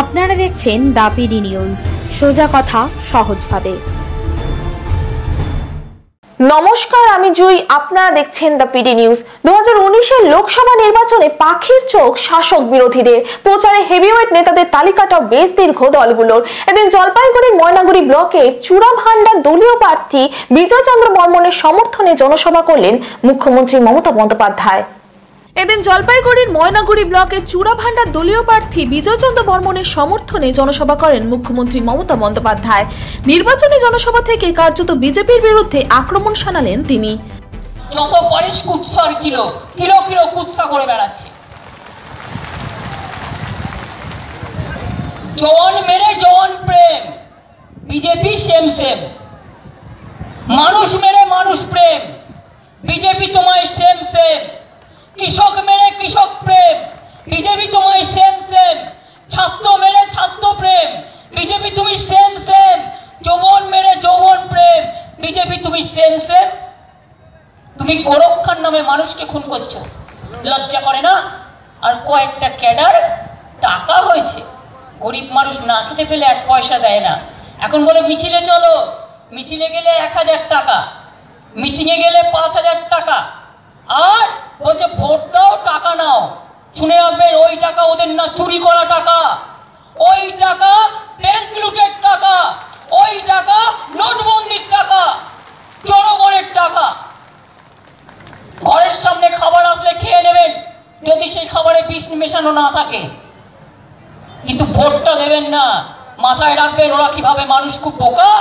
আপনারা দেখছেন the PD news, সোজা কথা সহজভাবে। নমস্কার, আমি জুই। আপনারা দেখছেন দ্য পিডি নিউজ। 2019-এর লোকসভা নির্বাচনে পাখির চোখ শাসক বিরোধীদের। প্রচারে হেভিওয়েট নেতাদের তালিকাটাও বেশ দীর্ঘ দলগুলোর। এদিন জলপাইগুড়ির ময়নাগুড়ি ব্লকের চূড়াভান্ডার দলীয় প্রার্থী বিজয় চন্দ্র বর্মনের সমর্থনে জনসভা করলেন মুখ্যমন্ত্রী মমতা বন্দ্যোপাধ্যায়। এদিন জলপাইগুড়ির ময়নাগুড়ি ব্লকের চূড়াভান্ডার দলীয় প্রার্থী বিজয় চন্দ্র বর্মনের সমর্থনে জনসভা করেন মুখ্যমন্ত্রী মমতা বন্দ্যোপাধ্যায়। নির্বাচনী জনসভা থেকে কার্যত বিজেপির বিরুদ্ধে আক্রমণ শানালেন তিনি। যত পারিস কুৎসার কিলো কিলো কিলো কুৎসা করে বেড়াচ্ছে, জওয়ান মেরে জওয়ান প্রেম, বিজেপি সেম সেম। মানুষ মেরে মানুষ প্রেম, বিজেপি তোমায় সেম সেম। কৃষক মেরে কৃষক প্রেম, বিজেপি তোমায় সেম সেম। ছাত্র মেরে ছাত্র প্রেম, বিজেপি তুমি সেম সেম। যৌবন মেরে যৌবন প্রেম, বিজেপি তুমি সেম সেম। তুমি গোরক্ষার নামে মানুষকে খুন করছো, লজ্জা করে না? আর কয়েকটা ক্যাডার টাকা হয়েছে, গরিব মানুষ না খেতে পেলে 1 পয়সা দেয় না। এখন বলে মিছিলে চলো, মিছিলে গেলে 1000 টাকা, মিটিংয়ে গেলে 5000 টাকা, আর বলছে ভোট দাও টাকা নাও। শুনে রাখবেন, ওই টাকা ওদের না, চুরি করা টাকা। ওই টাকা ব্যাংক লুটের টাকা, ওই টাকা নোটবন্দির টাকা, জনগণের টাকা। ঘরের সামনে খাবার আসলে খেয়ে নেবেন যদি সেই খাবারে বিষ মেশানো না থাকে, কিন্তু ভোটটা দেবেন না। মাথায় রাখবেন ওরা কিভাবে মানুষ খুব বোকা।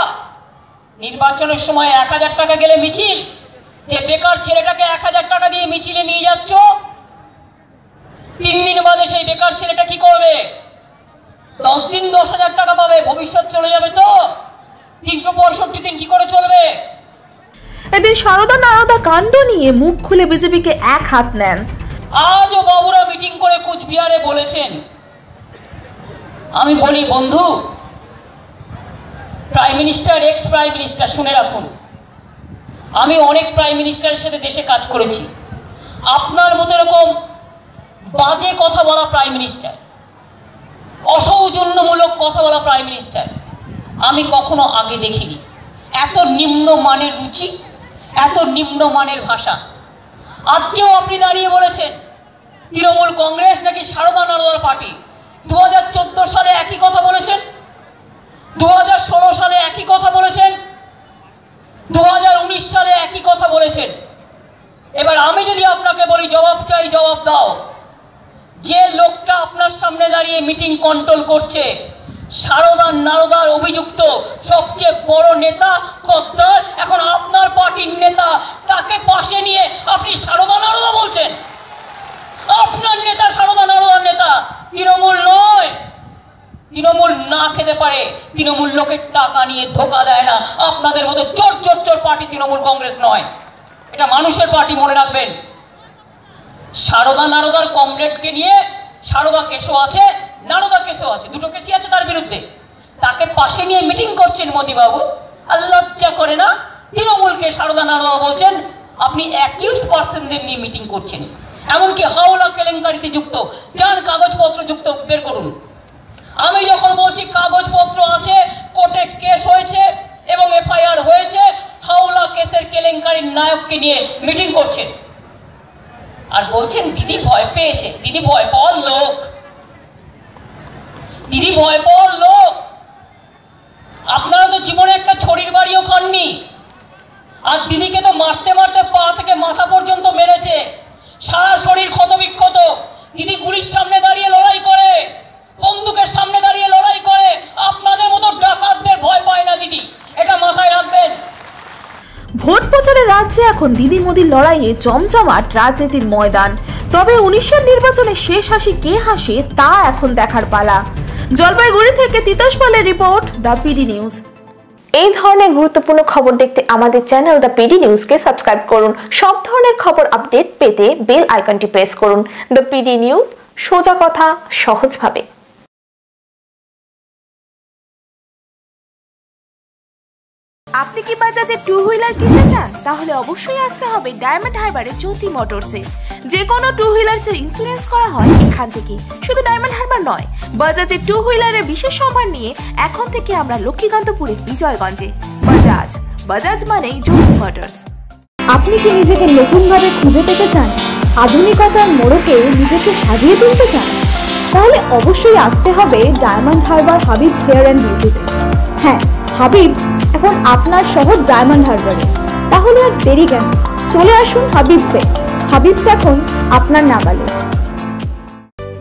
নির্বাচনের সময় 1000 টাকা গেলে মিছিল, যে বেকার ছেলেটাকে 1000 টাকা দিয়ে মিছিলে নিয়ে যাচ্ছ, 3 দিন বাদে সেই বেকার ছেলেটা কি করবে? 10 দিন 10,000 টাকা পাবে, ভবিষ্যৎ চলে যাবে তো 365 দিন কি করে চলবে? এদিন সারদা নারদা কাণ্ড নিয়ে মুখ খুলে বিজেপিকে এক হাত নেন। আজও বাবুরা মিটিং করে কুচবিহারে বলেছেন। আমি বলি বন্ধু, prime minister, x prime minister, শুনে রাখুন, আমি অনেক প্রাইম মিনিস্টারের সাথে দেশে কাজ করেছি। আপনার মতো এরকম বাজে কথা বলা প্রাইম মিনিস্টার, অসৌজন্যমূলক কথা বলা প্রাইম মিনিস্টার আমি কখনো আগে দেখিনি। এত নিম্ন মানের রুচি, এত নিম্ন মানের ভাষা। আজকেও আপনি দাঁড়িয়ে বলেছেন তৃণমূল কংগ্রেস নাকি সারদা নারদার পার্টি। 2014 সালে একই কথা বলেছেন, 2016 সালে একই কথা বলেছেন, 2019 সালে একই কথা বলেছেন। এবার আমি যদি আপনাকে বলি জবাব চাই, জবাব দাও। যে লোকটা আপনার সামনে দাঁড়িয়ে মিটিং কন্ট্রোল করছে, সারদা নারদার অভিযুক্ত সবচেয়ে বড় নেতা গদ্দার, এখন আপনার পার্টির নেতা, তাকে পাশে নিয়ে আপনি সারদা নারদা বলছেন? আপনার নেতা সারদা নারদার নেতা, তৃণমূল নয়। তৃণমূল না খেতে পারে, তৃণমূল লোকের টাকা নিয়ে ধোকা দেয় না। আপনাদের মতো চোর চোর চোর পার্টি তৃণমূল কংগ্রেস নয়, এটা মানুষের পার্টি, মনে রাখবেন। সারদা নারদার কমরেডকে নিয়ে, সারদা কেসও আছে, নারদা কেসও আছে, দুটো কেসই আছে তার বিরুদ্ধে, তাকে পাশে নিয়ে মিটিং করছেন মোদিবাবু। আর লজ্জা করে না? তৃণমূলকে সারদা নারদা বলছেন, আপনি অ্যাকিউজড পার্সনদের নিয়ে মিটিং করছেন, এমনকি হাওলা কেলেঙ্কারিতে যুক্ত। যার কাগজপত্র যুক্ত বের করুন। আমি যখন বলছি কাগজপত্র আছে, কোর্টে কেস হয়েছে এবং এফআইআর হয়েছে, হাওলা কেসের কেলেঙ্কারির নায়ককে নিয়ে মিটিং করছেন, আর বলছেন দিদি ভয় পেয়েছে। দিদি ভয় পাওয়ার লোক, দিদি ভয় পাওয়ার লোক। আপনারা তো জীবনে একটা ছড়ির বাড়িও খাননি, আর দিদিকে তো মারতে মারতে পা থেকে মাথা পর্যন্ত মেরেছে, সারা শরীর ক্ষতবিক্ষত। দিদি গুলির সামনে দাঁড়িয়ে লড়াই করে, বন্দুকের সামনে দাঁড়িয়ে লড়াই করে, আপনাদের মতো ডাকাতদের ভয় পায় না দিদি, এটা মাথায় রাখবেন। ভোট প্রচারের রাজ্যে এখন দিদি মোদির লড়াইয়ে জমজমাট রাজনীতির ময়দান। তবে 19-এর নির্বাচনে শেষ হাসি কে হাসে তা এখন দেখার পালা। জলপাইগুড়ি থেকে তিতাস পালের রিপোর্ট, দ্য পিডি নিউজ। এই ধরনের গুরুত্বপূর্ণ খবর দেখতে আমাদের চ্যানেল দ্য পিডি নিউজকে সাবস্ক্রাইব করুন। সব ধরনের খবর আপডেট পেতে বেল আইকনটি প্রেস করুন। দ্য পিডি নিউজ, সোজা কথা সহজভাবে। আপনি কি বাজাজের 2 হুইলার কিনতে চান? তাহলে অবশ্যই আসতে হবে ডায়মন্ড হারবারে জ্যোতি মোটরসে। যে কোনো 2 হুইলার্সের ইন্স্যুরেন্স করা হয় এখান থেকে। শুধু ডায়মন্ড হারবার নয়, বাজাজের 2 হুইলারের বিশেষ সম্মান নিয়ে এখন থেকে আমরা লক্ষ্মীকান্তপুরের বিজয়গঞ্জে। বাজাজ মানেই জ্যোতি মোটরস। আপনি কি নিজেকে নতুনভাবে খুঁজে পেতে চান? আধুনিকতার মোড়কে নিজেকে সাজিয়ে তুলতে চান? তাহলে অবশ্যই আসতে হবে Diamond Harbour Habib's hair and বিউটিতে। হ্যাঁ, হাবিবস এখন আপনার শহর ডায়মন্ড হারবারে। তাহলে আর দেরি কেন, চলে আসুন হাবিবসে। হাবিবস এখন আপনার নাগালে।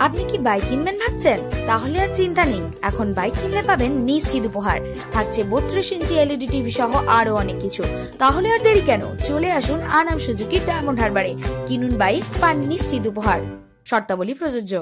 আপনি কি বাইক কিনবেন ভাবছেন? তাহলে আর চিন্তা নেই, এখন বাইক কিনলে পাবেন নিশ্চিত উপহার। থাকছে 32 ইঞ্চি এলইডি টিভি সহ আরো অনেক কিছু। তাহলে আর দেরি কেন, চলে আসুন আনাম সুজুকি ডায়মন্ড হারবারে। কিনুন বাইক, পান নিশ্চিত উপহার। শর্তাবলী প্রযোজ্য।